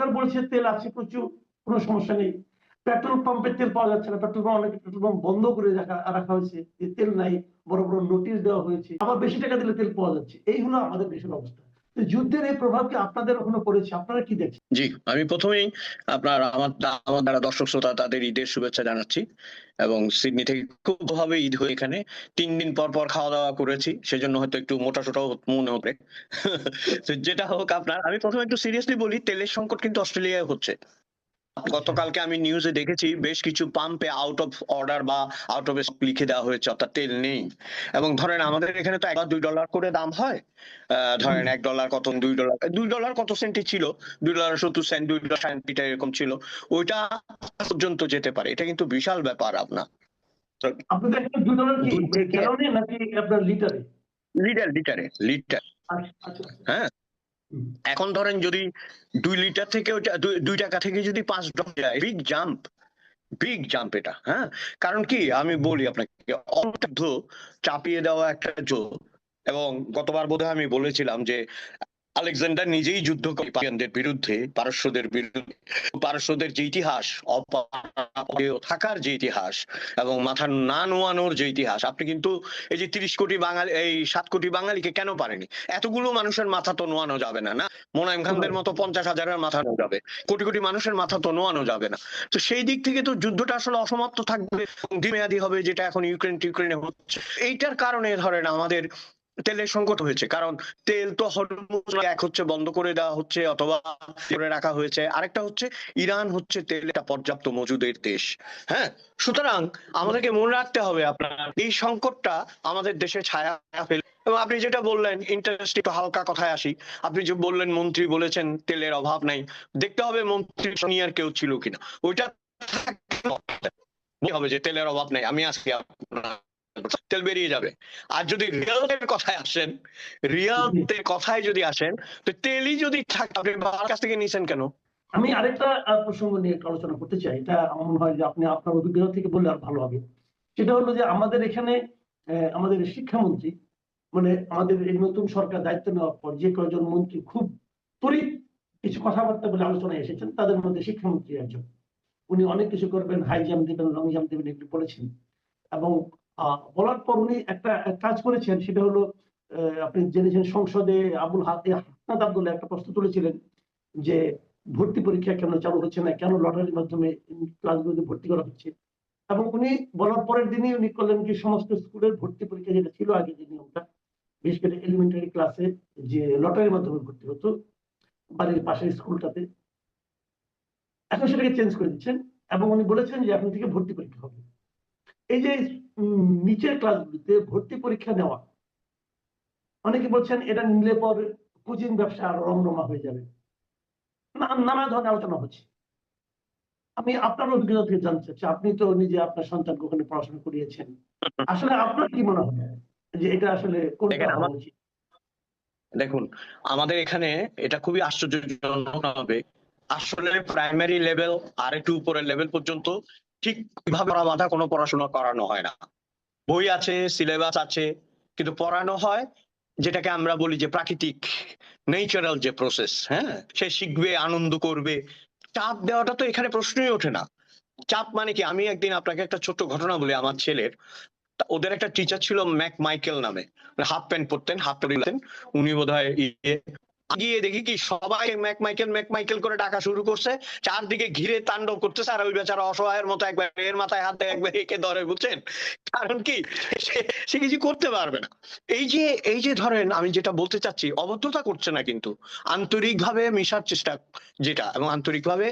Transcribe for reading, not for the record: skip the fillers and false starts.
সরকার বলছে তেল আছে প্রচুর, কোনো সমস্যা নেই। পেট্রোল পাম্পে তেল পাওয়া যাচ্ছে না। পেট্রোল পাম্প, অনেকে পেট্রোল পাম্প বন্ধ করে রাখা হয়েছে যে তেল নাই। বড়, বড় নোটিশ দেওয়া হয়েছে। আবার বেশি টাকা দিলে তেল পাওয়া যাচ্ছে। এই হলো আমাদের দেশের অবস্থা। তো যুদ্ধের এই প্রভাব কি আপনাদের ওখানে পড়েছে? আপনারা কি দেখছেন? জি, আমি প্রথমেই আপনার আমার যারা দর্শক শ্রোতা তাদের ঈদের শুভেচ্ছা জানাচ্ছি। এবং সিডনি থেকে খুব ভাবে ঈদ হয়ে এখানে ৩ দিন পর, পর খাওয়া-দাওয়া করেছি। সেজন্য হয়তো একটু মোটা-সোটাও মনে হবে। তো যেটা হোক আপনার, আমি ১ম এ একটু সিরিয়াসলি বলি, তেলের সংকট কিন্তু অস্ট্রেলিয়ায় হচ্ছে। আচ্ছা, গতকালকে আমি নিউজে দেখেছি বেশ কিছু পাম্পে আউট অফ অর্ডার বা আউট অফ স্টক লিখে দেওয়া হয়েছে, অর্থাৎ তেল নেই। এবং ধরেন আমাদের এখানে তো $১ বা $২ করে দাম হয়। হুম, ধরেন $১ কত, $২ কত সেন্টি ছিল, $২.৭০, $২.৬০ এরকম ছিল। ওইটা পর্যন্ত যেতে পারে। এটা কিন্তু বিশাল ব্যাপার আপনার। তো আপনাদের এখানে $২ কি ২ মানে থেকে গ্যালনে নাকি আপনার লিটারে? লিটার। আচ্ছা, আচ্ছা, আচ্ছা। হ্যাঁ? হুম, এখন ধরেন যদি ২ লিটার থেকে ওইটা ৳২ থেকে যদি $৫ যায়, বিগ জাম্প এটা। হ্যাঁ? কারণ কি আমি বলি আপনাকে, অর্ধ চাপিয়ে দেওয়া একটা এবং গতবার বোধহয় আমি বলেছিলাম যে আলেকজান্ডার নিজেই যুদ্ধ করে পারস্যদের বিরুদ্ধে, পারস্যদের যে ইতিহাস, অপরাজেয় থাকার যে ইতিহাস এবং মাথা না নোয়ানোর যে ইতিহাস, আপনি কিন্তু এই যে ৩০ কোটি বাঙালি, এই ৭ কোটি বাঙালিকে কেন পারেনি? এতগুলো মানুষের মাথা তো নোয়ানো যাবে না, না? মোনায়েম খানদের মতো ৫০,০০০-এর মাথা নোয়ানো যাবে। কোটি, কোটি মানুষের মাথা তো নোয়ানো যাবে না। তো সেই দিক থেকে তো যুদ্ধটা আসলে অসমাপ্ত থাকবে, দীর্ঘমেয়াদী হবে, যেটা এখন ইউক্রেনে হচ্ছে। এইটার কারণে ধরেন আমাদের তেলের সংকট হয়েছে। কারণ তেল তো হরমুজ এক হচ্ছে বন্ধ করে দেওয়া হচ্ছে অথবা করে রাখা হয়েছে। আরেকটা হচ্ছে ইরান হচ্ছে তেলের একটা পর্যাপ্ত মজুদের দেশ। হ্যাঁ? সুতরাং আমাদেরকে মনে রাখতে হবে আপনার এই সংকটটা আমাদের দেশে ছায়া ফেলে। এবং আপনি যেটা বললেন ইন্টারেস্ট, একটু হালকা কথায় আসি। আপনি যে বললেন মন্ত্রী বলেছেন তেলের অভাব নাই। দেখতে হবে মন্ত্রী সিনিয়র কেউ ছিল কিনা। ওইটা হবে যে তেলের অভাব নাই। আমি আজকে তেল বেরিয়ে যাবে। আর যদি রিয়াল এর কথায় আসেন, রিয়াল জি। এর কথায় যদি আসেন, তো তেলই যদি থাকে আপনি বাবার কাছ থেকে নিছেন কেন? আমি আরেকটা প্রসঙ্গ নিয়ে একটু আলোচনা করতে চাই। এটা আমার মনে হয় যে আপনি আপনার অভিজ্ঞতা থেকে বললে আর ভালো হবে। সেটা হলো যে আমাদের এখানে আমাদের শিক্ষামন্ত্রী, মানে আমাদের এই নতুন সরকার দায়িত্ব নেওয়ার পর যে কয়েকজন মন্ত্রী খুব তড়িৎ কিছু কথাবার্তা বলে আলোচনায় এসেছেন, তাদের মধ্যে শিক্ষামন্ত্রী একজন। উনি অনেক কিছু করবেন, হাই জাম্প দিবেন, লং জাম্প দিবেন, এগুলো বলেছেন। এবং বলার পর উনি একটা কাজ করেছেন, সেটা হলো আপনি জেনেছেন সংসদে হাসনাত আব্দুল্লাহ একটা প্রশ্ন তুলেছিলেন যে ভর্তি পরীক্ষা কেন চালু হচ্ছে না, কেন লটারির মাধ্যমে ক্লাসগুলোতে ভর্তি করা হচ্ছে। এবং উনি বলার পরের দিনই উনি করলেন কি সমস্ত স্কুলের ভর্তি পরীক্ষা যেটা ছিল আগে যে নিয়মটা, বিশেষ করে এলিমেন্টারি ক্লাসে যে লটারির মাধ্যমে ভর্তি হতো বাড়ির পাশের স্কুলটাতে, এখন সেটাকে চেঞ্জ করে দিচ্ছেন। এবং উনি বলেছেন যে এখন থেকে ভর্তি পরীক্ষা হবে। এই যে নিচের ক্লাসগুলিতে ভর্তি পরীক্ষা নেওয়া, অনেকে বলছেন এটা নিলে পর কোচিং ব্যবসা আরো রমরমা হয়ে যাবে। নানা ধরনের আলোচনা হচ্ছে। আমি আপনার অভিজ্ঞতা থেকে জানতে চাচ্ছি। আপনি তো নিজে আপনার সন্তানকে ওখানে পড়াশোনা করিয়েছেন। আসলে আপনার কি মনে হয় যে এটা আসলে কোনটা দেখেন হওয়া উচিত? দেখুন, আমাদের এখানে এটা খুবই আশ্চর্যজনক হবে। আসলে প্রাইমারি লেভেল আর একটু উপরের লেভেল পর্যন্ত ঠিক ভাবে বাঁধা কোনো পড়াশোনা করানো হয় না। বই আছে, সিলেবাস আছে, কিন্তু পড়ানো হয় যেটাকে আমরা বলি যে প্রাকৃতিক, ন্যাচারাল যে প্রসেস। হ্যাঁ? সে শিখবে, আনন্দ করবে। চাপ দেওয়াটা তো এখানে প্রশ্নই ওঠে না। চাপ মানে কি? আমি একদিন আপনাকে একটা ছোট্ট ঘটনা বলি আমার ছেলের। ওদের একটা টিচার ছিল মাইকেল নামে। হাফ প্যান্ট পরতেন, হাফ প্যান্ট পরতেন। উনি বোধহয় গিয়ে দেখি কি সবাই ম্যাক মাইকেল করে ডাকা শুরু করছে। চারদিকে ঘিরে তাণ্ডব করতেছে আর ওই বেচারা অসহায়ের মতো একবার এর মাথায় হাত দেয়, একবার একে ধরে, বুঝছেন? কারণ কি সে সে কিছু করতে পারবে না। এই যে ধরেন আমি যেটা বলতে চাচ্ছি, অভদ্রতা করছে না কিন্তু আন্তরিকভাবে মিশার চেষ্টা, যেটা এবং আন্তরিকভাবে